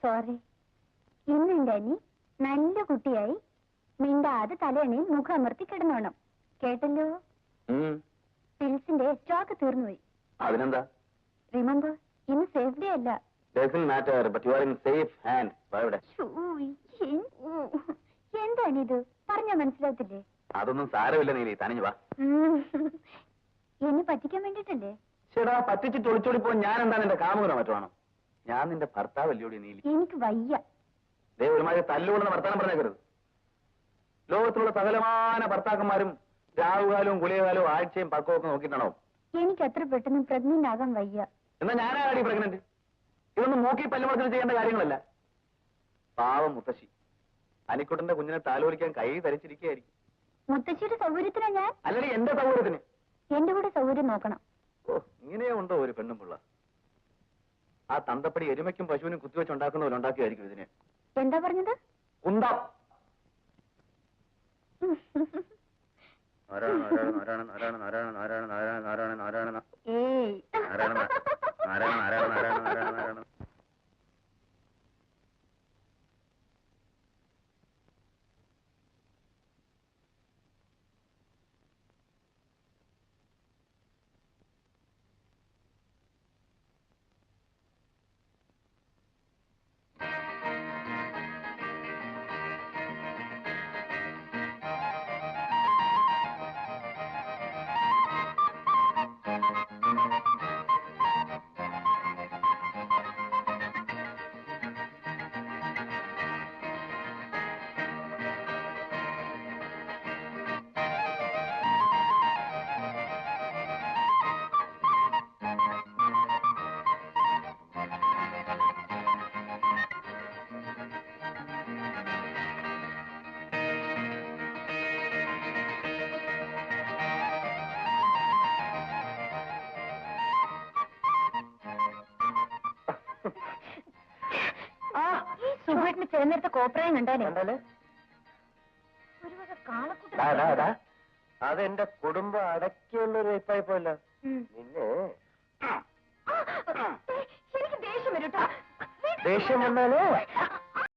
Sorry. ഇന്ന് എന്റെ അനി നല്ല കുട്ടിയായി മിണ്ടാതെ തലയണയിൽ മുഖം അമർത്തി കിടന്നോണം. കേട്ടല്ലോ? പിൽസിന്റെ സ്റ്റോക്ക് തീർന്നുപോയി. അതിനെന്താ? റിമെമ്പർ, ഇന്ന് സേഫ് ഡേ അല്ല. എന്താണിത്? പറഞ്ഞാ മനസ്സിലാത്തില്ലേ? അതൊന്നും സാരമില്ല നീലി, തനിഞ്ഞു വാ. എന്നെ പറ്റിക്കാൻ വേണ്ടിട്ടല്ലേ? ചേടാ, പറ്റിച്ചിട്ട് ഒളിച്ചോടിപ്പോ ഞാൻ എന്താ നിന്റെ കാമുകനോ മറ്റുവാണോ? ഞാൻ നിന്റെ ഭർത്താവല്ലോടി നീലി. എനിക്ക് വയ്യ. ദേ ഒരുമാതിരി തല്ലുകൊള്ളുന്ന വർത്താനം പറഞ്ഞേക്കരുത്. ലോകത്തിലുള്ള സകലമാന ഭർത്താക്കന്മാരും രാവുകാലവും ഗുളികകാലവും ആഴ്ചയും പക്കമൊക്കെ നോക്കിയിട്ടാണോ? എനിക്ക് അത്ര പെട്ടെന്ന് പ്രഗ്നന്റ് ആകാൻ വയ്യ. എന്നാ ഞാനാടി പ്രഗ്നന്റ്? ഇതൊന്നും നോക്കി പല്ലുമുളച്ചിൽ ചെയ്യേണ്ട കാര്യങ്ങളല്ല. പാവം മുത്തശ്ശി അനിക്കുട്ടന്റെ കുഞ്ഞിനെ താലോലിക്കാൻ കൈ ധരിച്ചിരിക്കുകയായിരിക്കും. മുത്തശ്ശിയുടെ സൗകര്യത്തിനാ ഞാൻ? അല്ലെങ്കിൽ എന്റെ സൗകര്യത്തിന്. എന്റെ കൂടെ സൗകര്യം നോക്കണം. ഓ, ഇങ്ങനെയോ ഉണ്ടോ ഒരു പെണ്ണും പിള്ള? ആ തന്തപ്പടി എരുമയ്ക്കും പശുവിനും കുത്തിവെച്ചുണ്ടാക്കുന്നവർ ഉണ്ടാക്കിയായിരിക്കും ഇതിനെ. എന്താ പറഞ്ഞത്? കുന്തം. സുഖമായിട്ട് ചേർന്നെടുത്ത കോപ്രായം കണ്ടാലേ ഒരു വക കാളക്കൂട്ട. അതെന്റെ കുടുംബം അടക്കിയുള്ളൊരു വെപ്പായിപ്പോല്ല. നിന്നെ എനിക്ക് ദേഷ്യം വരൂട്ടോ. ദേഷ്യം വന്നാലേ